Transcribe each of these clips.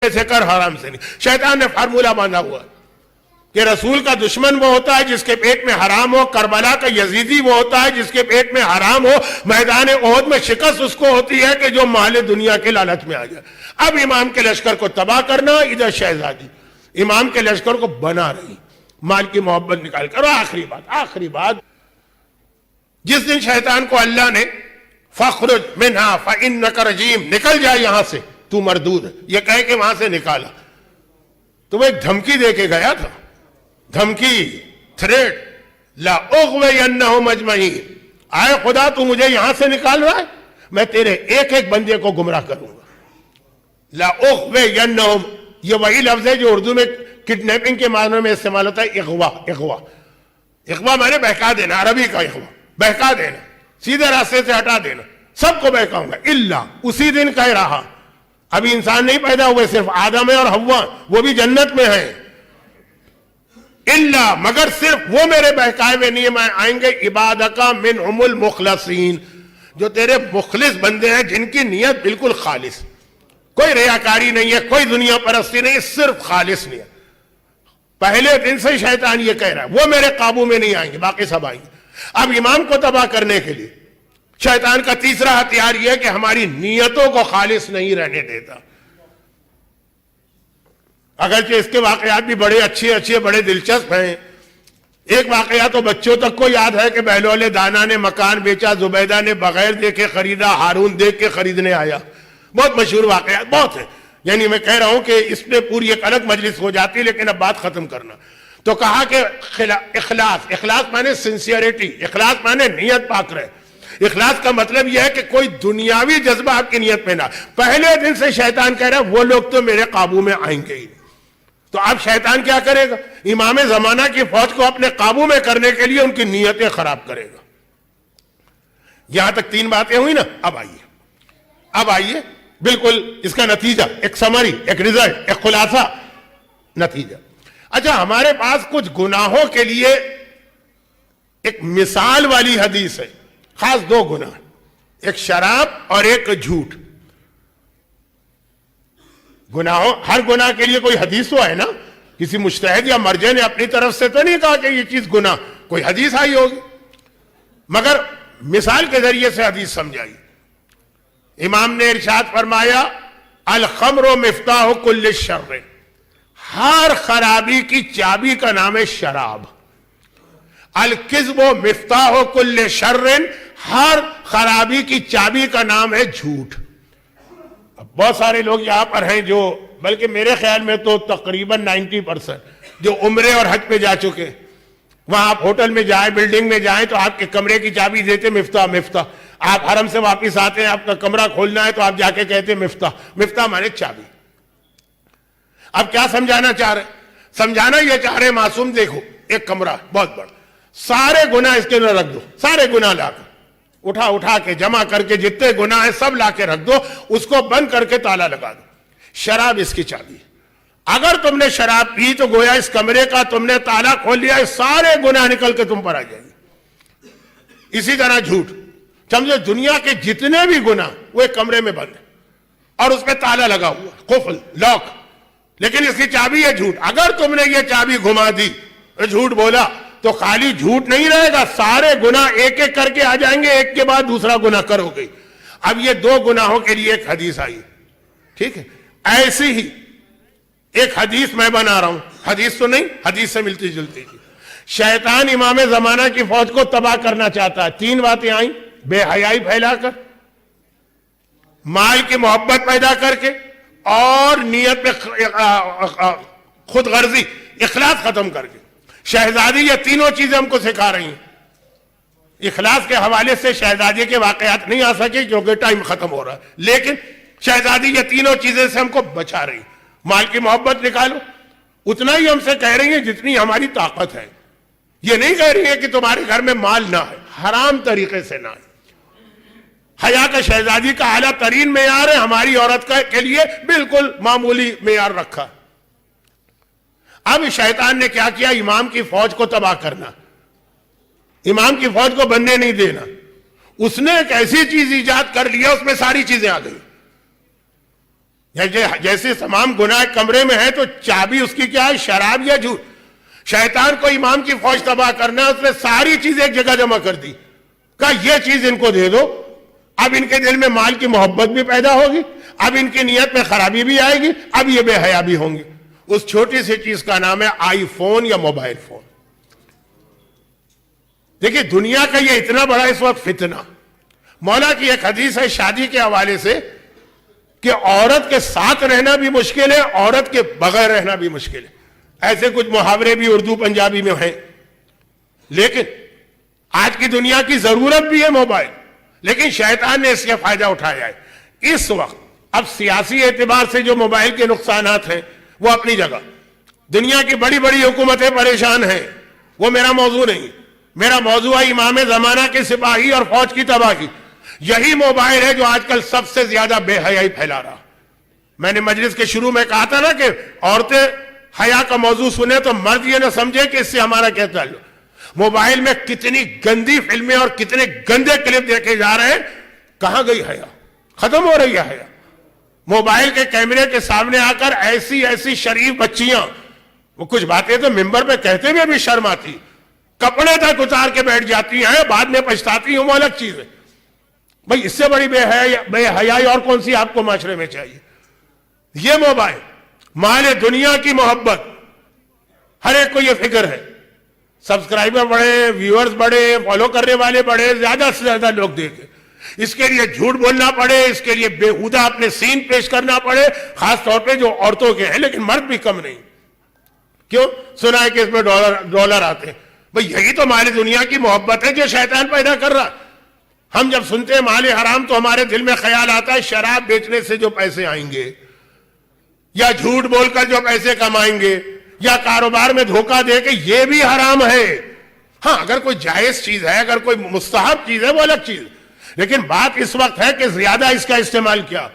سے کر، حرام سے نہیں۔ شیطان نے فارمولہ باندھا ہوا ہے کہ رسول کا دشمن وہ ہوتا ہے جس کے پیٹ میں حرام ہو، کربلا کا یزیدی وہ ہوتا ہے جس کے پیٹ میں حرام ہو، میدان احد میں شکست اس کو ہوتی ہے کہ جو مال دنیا کے لالچ میں آ جائے۔ اب امام کے لشکر کو تباہ کرنا، ادھر شہزادی امام کے لشکر کو بنا رہی، مال کی محبت نکال کر۔ اور آخری بات جس دن شیطان کو اللہ نے فخرج منہا فإنک رجیم، نکل جائے یہاں سے تو مردود ہے، یہ کہہ کے وہاں سے نکالا تو وہ ایک دھمکی دے کے گیا تھا، دھمکی، تھریٹ، لا اغوینہم اجمعین، آئے خدا تو مجھے یہاں سے نکال رہا ہے، میں تیرے ایک ایک بندے کو گمراہ کروں گا۔ لا اغوینہم، یہ وہی لفظ ہے جو اردو میں کڈنیپنگ کے معنی میں استعمال ہوتا ہے، اغوا۔ اغوا میں نے بہکا دینا، عربی کا اغوا، بہکا دینا، سیدھے راستے سے ہٹا دینا، سب کو بہکاؤں گا۔ الا، اسی دن کہہ رہا، ابھی انسان نہیں پیدا ہوئے، صرف آدم ہے اور حوا، وہ بھی جنت میں ہیں۔ الا، مگر صرف وہ میرے بہکائے ہوئے نہیں آئیں گے، عبادک منہم المخلصین، جو تیرے مخلص بندے ہیں جن کی نیت بالکل خالص، کوئی ریاکاری نہیں ہے، کوئی دنیا پرستی نہیں، صرف خالص نیت۔ پہلے دن سے شیطان یہ کہہ رہا ہے وہ میرے قابو میں نہیں آئیں گے، باقی سب آئیں گے۔ اب امام کو تباہ کرنے کے لیے شیطان کا تیسرا ہتھیار یہ ہے کہ ہماری نیتوں کو خالص نہیں رہنے دیتا۔ اگرچہ اس کے واقعات بھی بڑے اچھے بڑے دلچسپ ہیں۔ ایک واقعہ تو بچوں تک کو یاد ہے کہ بہلول دانا نے مکان بیچا، زبیدہ نے بغیر دیکھے خریدا، ہارون دیکھ کے خریدنے آیا۔ بہت مشہور واقعات بہت ہیں، یعنی میں کہہ رہا ہوں کہ اس پہ پوری ایک الگ مجلس ہو جاتی، لیکن اب بات ختم کرنا۔ تو کہا کہ اخلاص مانے سنسیئرٹی، اخلاص مانے نیت پاک رہے۔ اخلاص کا مطلب یہ ہے کہ کوئی دنیاوی جذبہ آپ کی نیت میں نہ۔ پہلے دن سے شیطان کہہ رہا ہے وہ لوگ تو میرے قابو میں آئیں گے ہی۔ تو اب شیطان کیا کرے گا؟ امام زمانہ کی فوج کو اپنے قابو میں کرنے کے لیے ان کی نیتیں خراب کرے گا۔ یہاں تک تین باتیں ہوئی نا، اب آئیے بالکل اس کا نتیجہ، ایک سمری، ایک رزلٹ، ایک خلاصہ نتیجہ۔ اچھا، ہمارے پاس کچھ گناہوں کے لیے ایک مثال والی حدیث ہے، خاص دو گناہ، ایک شراب اور ایک جھوٹ۔ گناہوں، ہر گناہ کے لیے کوئی حدیث تو ہے نا، کسی مجتہد یا مرجع نے اپنی طرف سے تو نہیں کہا کہ یہ چیز گناہ، کوئی حدیث آئی ہوگی، مگر مثال کے ذریعے سے حدیث سمجھائی۔ امام نے ارشاد فرمایا الخمر مفتاح کل شر، ہر خرابی کی چابی کا نام ہے شراب۔ الکذب مفتاح کل شر، ہر خرابی کی چابی کا نام ہے جھوٹ۔ اب بہت سارے لوگ یہاں پر ہیں جو، بلکہ میرے خیال میں تو تقریباً 90% جو عمرے اور حج پہ جا چکے، وہاں آپ ہوٹل میں جائیں، بلڈنگ میں جائیں تو آپ کے کمرے کی چابی دیتے مفتاح۔ آپ حرم سے واپس آتے ہیں، آپ کا کمرہ کھولنا ہے تو آپ جا کے کہتے مفتاح مانے چابی۔ اب کیا سمجھانا چاہ رہے؟ سمجھانا یہ چاہ رہے معصوم، دیکھو ایک کمرہ بہت بڑا، سارے گناہ اس کے اندر رکھ دو، سارے گناہ لا کر اٹھا کے جمع کر کے جتنے گناہ ہیں سب لا کے رکھ دو، اس کو بند کر کے تالا لگا دو۔ شراب اس کی چابی۔ اگر تم نے شراب پی تو گویا اس کمرے کا تم نے تالا کھول لیا، سارے گناہ نکل کے تم پر آ جائیں گے۔ اسی طرح جھوٹ، سمجھو دنیا کے جتنے بھی گناہ وہ ایک کمرے میں بند ہے اور اس پہ تالا لگا ہوا، قفل، لاک، لیکن اس کی چابی ہے جھوٹ۔ اگر تم نے یہ چابی گھما دی، جھوٹ بولا، تو خالی جھوٹ نہیں رہے گا، سارے گناہ ایک ایک کر کے آ جائیں گے، ایک کے بعد دوسرا گناہ کرو گے۔ اب یہ دو گناہوں کے لیے ایک حدیث آئی، ٹھیک ہے؟ ایسی ہی ایک حدیث میں بنا رہا ہوں، حدیث تو نہیں، حدیث سے ملتی جلتی تھی۔ شیطان امام زمانہ کی فوج کو تباہ کرنا چاہتا ہے۔ تین باتیں آئیں، بے حیائی پھیلا کر، مال کی محبت پیدا کر کے، اور نیت پہ خود غرضی، اخلاص ختم کر کے۔ شہزادی یہ تینوں چیزیں ہم کو سکھا رہی ہیں۔ اخلاص کے حوالے سے شہزادی کے واقعات نہیں آ سکے کیونکہ ٹائم ختم ہو رہا ہے، لیکن شہزادی یہ تینوں چیزیں سے ہم کو بچا رہی ہیں۔ مال کی محبت نکالو، اتنا ہی ہم سے کہہ رہی ہیں جتنی ہماری طاقت ہے۔ یہ نہیں کہہ رہی ہے کہ تمہارے گھر میں مال نہ ہے، حرام طریقے سے نہ ہے۔ حیا کا شہزادی کا اعلیٰ ترین معیار ہے، ہماری عورت کے لیے بالکل معمولی معیار رکھا۔ اب شیطان نے کیا کیا؟ امام کی فوج کو تباہ کرنا، امام کی فوج کو بننے نہیں دینا۔ اس نے ایک ایسی چیز ایجاد کر لیا، اس میں ساری چیزیں آ گئی۔ جیسے تمام گناہ کمرے میں ہے تو چابی اس کی کیا ہے؟ شراب یا جھوٹ. شیطان کو امام کی فوج تباہ کرنا ہے, اس نے ساری چیزیں ایک جگہ جمع کر دی, کہا یہ چیز ان کو دے دو. اب ان کے دل میں مال کی محبت بھی پیدا ہوگی, اب ان کی نیت میں خرابی بھی آئے گی, اب یہ بے حیا بھی ہوں گے. اس چھوٹی سی چیز کا نام ہے آئی فون یا موبائل فون. دیکھیں دنیا کا یہ اتنا بڑا اس وقت فتنہ. مولا کی ایک حدیث ہے شادی کے حوالے سے کہ عورت کے ساتھ رہنا بھی مشکل ہے, عورت کے بغیر رہنا بھی مشکل ہے. ایسے کچھ محاورے بھی اردو پنجابی میں ہیں. لیکن آج کی دنیا کی ضرورت بھی ہے موبائل, لیکن شیطان نے اس کا فائدہ اٹھایا ہے. اس وقت اب سیاسی اعتبار سے جو موبائل کے نقصانات ہیں وہ اپنی جگہ, دنیا کی بڑی بڑی حکومتیں پریشان ہیں, وہ میرا موضوع نہیں. میرا موضوع ہے امام زمانہ کے سپاہی اور فوج کی تباہی. یہی موبائل ہے جو آج کل سب سے زیادہ بے حیائی پھیلا رہا. میں نے مجلس کے شروع میں کہا تھا نا کہ عورتیں حیا کا موضوع سنیں تو مرد یہ نہ سمجھے کہ اس سے ہمارا کیا تعلق. موبائل میں کتنی گندی فلمیں اور کتنے گندے کلپ دیکھے جا رہے ہیں, کہاں گئی حیا؟ ختم ہو رہی ہے حیا. موبائل کے کیمرے کے سامنے آ کر ایسی ایسی شریف بچیاں, وہ کچھ باتیں تو ممبر پہ کہتے ہوئے بھی شرم آتی, کپڑے تک اتار کے بیٹھ جاتی ہیں, بعد میں پچھتاتی ہیں, وہ الگ چیز ہے. بھئی اس سے بڑی بے حیائی اور کون سی آپ کو معاشرے میں چاہیے؟ یہ موبائل مال دنیا کی محبت, ہر ایک کو یہ فکر ہے سبسکرائبر بڑھے, ویورز بڑھے, فالو کرنے والے بڑھے, زیادہ سے زیادہ لوگ دیکھیں. اس کے لیے جھوٹ بولنا پڑے, اس کے لیے بےہودہ اپنے سین پیش کرنا پڑے, خاص طور پہ جو عورتوں کے ہیں, لیکن مرد بھی کم نہیں. کیوں؟ سنا ہے کہ اس میں ڈالر آتے ہیں. بھئی یہی تو مال دنیا کی محبت ہے جو شیطان پیدا کر رہا. ہم جب سنتے ہیں مال حرام تو ہمارے دل میں خیال آتا ہے شراب بیچنے سے جو پیسے آئیں گے, یا جھوٹ بول کر جو پیسے کمائیں گے, یا کاروبار میں دھوکہ دے کے, یہ بھی حرام ہے. ہاں اگر کوئی جائز چیز ہے, اگر کوئی مستحب چیز ہے, وہ الگ چیز. لیکن بات اس وقت ہے کہ زیادہ اس کا استعمال کیا.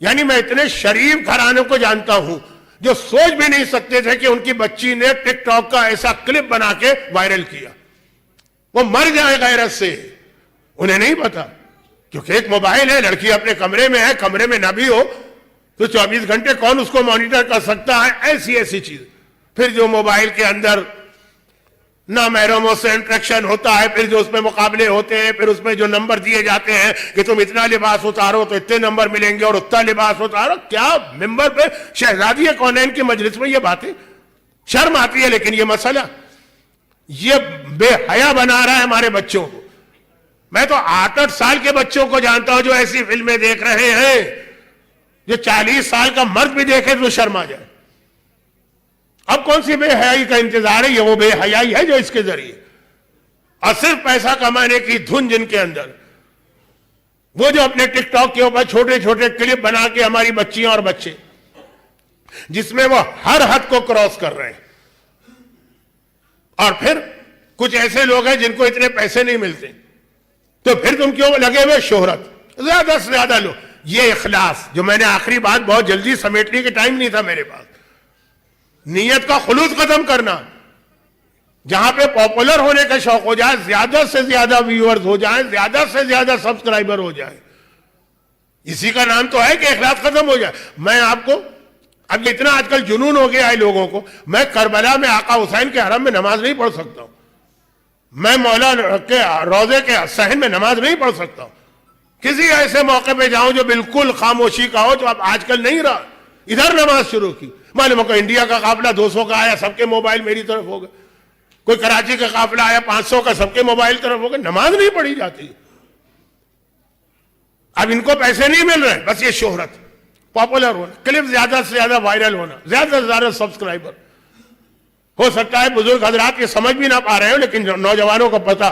یعنی میں اتنے شریف گھرانوں کو جانتا ہوں جو سوچ بھی نہیں سکتے تھے کہ ان کی بچی نے ٹک ٹاک کا ایسا کلپ بنا کے وائرل کیا. وہ مر جائے غیرت سے, انہیں نہیں پتا. کیونکہ ایک موبائل ہے, لڑکی اپنے کمرے میں ہے, کمرے میں نہ بھی ہو تو 24 گھنٹے کون اس کو مانیٹر کر سکتا ہے. ایسی ایسی چیز. پھر جو موبائل کے اندر نامحرموں سے انٹریکشن ہوتا ہے, پھر جو اس میں مقابلے ہوتے ہیں, پھر اس میں جو نمبر دیے جاتے ہیں کہ تم اتنا لباس اتارو تو اتنے نمبر ملیں گے, اور اتنا لباس اتارو. کیا ممبر پہ شہزادی کونین کی مجلس میں یہ باتیں, شرم آتی ہے. لیکن یہ مسئلہ یہ بے حیا بنا رہا ہے ہمارے بچوں کو. میں تو 8-8 سال کے بچوں کو جانتا ہوں جو ایسی فلمیں دیکھ رہے ہیں جو 40 سال کا مرد بھی دیکھے تو شرم آ جائے. اب کون سی بے حیائی کا انتظار ہے؟ یہ وہ بے حیائی ہے جو اس کے ذریعے, اور صرف پیسہ کمانے کی دھن جن کے اندر, وہ جو اپنے ٹک ٹاک کے اوپر چھوٹے چھوٹے کلپ بنا کے ہماری بچیاں اور بچے, جس میں وہ ہر حد کو کراس کر رہے ہیں. اور پھر کچھ ایسے لوگ ہیں جن کو اتنے پیسے نہیں ملتے, تو پھر تم کیوں لگے ہوئے شہرت. زیادہ سے زیادہ لوگ, یہ اخلاص جو میں نے آخری بات بہت جلدی سمیٹنے کے ٹائم نہیں تھا میرے پاس, نیت کا خلوص ختم کرنا. جہاں پہ پاپولر ہونے کا شوق ہو جائے, زیادہ سے زیادہ ویورز ہو جائیں, زیادہ سے زیادہ سبسکرائبر ہو جائیں, اسی کا نام تو ہے کہ اخلاص ختم ہو جائے. میں آپ کو اب اتنا آج کل جنون ہو گیا ہے لوگوں کو, میں کربلا میں آقا حسین کے حرم میں نماز نہیں پڑھ سکتا ہوں, میں مولا کے روضے کے صحن میں نماز نہیں پڑھ سکتا ہوں. کسی ایسے موقع پہ جاؤں جو بالکل خاموشی کا ہو, جو اب آج کل نہیں رہا, ادھر نماز شروع کی. معلوم کو انڈیا کا قافلہ 200 کا آیا, سب کے موبائل میری طرف ہو گئے. کوئی کراچی کا قافلہ آیا 500 کا, سب کے موبائل طرف ہو گئے. نماز نہیں پڑھی جاتی. اب ان کو پیسے نہیں مل رہے, بس یہ شہرت, پاپولر ہونا, کلپ زیادہ سے زیادہ وائرل ہونا, زیادہ سے زیادہ سبسکرائبر. ہو سکتا ہے بزرگ حضرات یہ سمجھ بھی نہ پا رہے ہو, لیکن نوجوانوں کو پتا,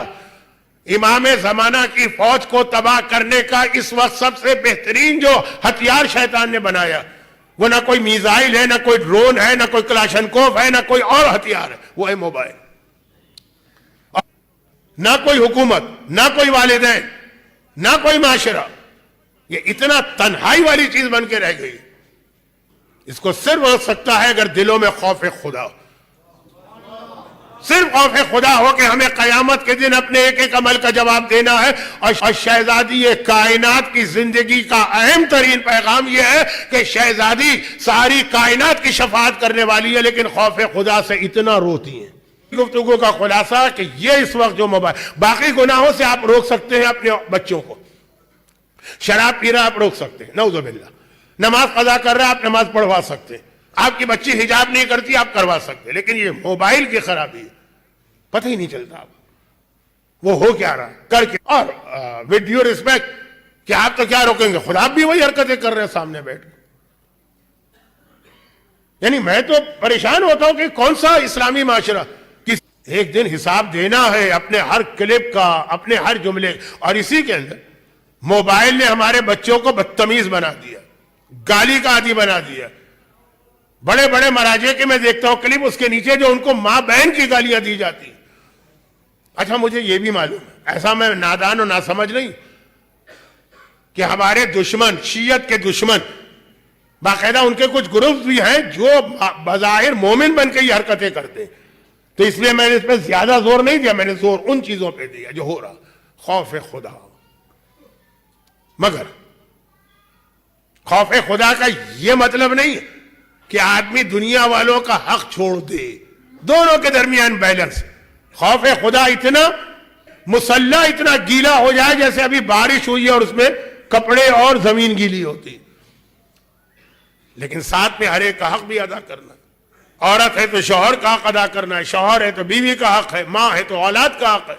امام زمانہ کی فوج کو تباہ کرنے کا اس وقت سب سے بہترین جو ہتھیار شیطان نے بنایا, وہ نہ کوئی میزائل ہے, نہ کوئی ڈرون ہے, نہ کوئی کلاشنکوف ہے, نہ کوئی اور ہتھیار ہے, وہ ہے موبائل. نہ کوئی حکومت, نہ کوئی والدین, نہ کوئی معاشرہ, یہ اتنا تنہائی والی چیز بن کے رہ گئی. اس کو صرف ہو سکتا ہے اگر دلوں میں خوف خدا ہو. صرف خوف خدا ہو کہ ہمیں قیامت کے دن اپنے ایک ایک عمل کا جواب دینا ہے. اور شہزادی کائنات کی زندگی کا اہم ترین پیغام یہ ہے کہ شہزادی ساری کائنات کی شفاعت کرنے والی ہے لیکن خوف خدا سے اتنا روتی ہیں. گفتگو کا خلاصہ کہ یہ اس وقت جو باقی گناہوں سے آپ روک سکتے ہیں اپنے بچوں کو. شراب پی رہا آپ روک سکتے ہیں, نعوذ باللہ. نماز قضا کر رہا آپ نماز پڑھوا سکتے ہیں. آپ کی بچی حجاب نہیں کرتی آپ کروا سکتے ہیں. لیکن یہ موبائل کی خرابی ہے, پتہ ہی نہیں چلتا آپ وہ ہو کیا رہا کر کے. اور ود ڈیو ریسپیکٹ کہ آپ تو کیا روکیں گے, خدا بھی وہی حرکتیں کر رہے ہیں سامنے بیٹھ کے. یعنی میں تو پریشان ہوتا ہوں کہ کون سا اسلامی معاشرہ. ایک دن حساب دینا ہے اپنے ہر کلپ کا, اپنے ہر جملے. اور اسی کے اندر موبائل نے ہمارے بچوں کو بدتمیز بنا دیا, گالی کا عادی بنا دیا. بڑے بڑے مراجع کے میں دیکھتا ہوں کلپ, اس کے نیچے جو ان کو ماں بہن کی گالیاں دی جاتی ہیں. اچھا مجھے یہ بھی معلوم ہے, ایسا میں نادان و ناسمجھ نہیں, کہ ہمارے دشمن, شیعت کے دشمن, باقاعدہ ان کے کچھ گروپ بھی ہیں جو بظاہر مومن بن کے یہ حرکتیں کرتے ہیں. تو اس لیے میں نے اس پہ زیادہ زور نہیں دیا, میں نے زور ان چیزوں پہ دیا جو ہو رہا. خوف خدا. مگر خوف خدا کا یہ مطلب نہیں کہ آدمی دنیا والوں کا حق چھوڑ دے. دونوں کے درمیان بیلنس. خوف خدا اتنا مسلح, اتنا گیلا ہو جائے جیسے ابھی بارش ہوئی ہے اور اس میں کپڑے اور زمین گیلی ہوتی, لیکن ساتھ میں ہر ایک کا حق بھی ادا کرنا. عورت ہے تو شوہر کا حق ادا کرنا ہے, شوہر ہے تو بیوی کا حق ہے, ماں ہے تو اولاد کا حق ہے.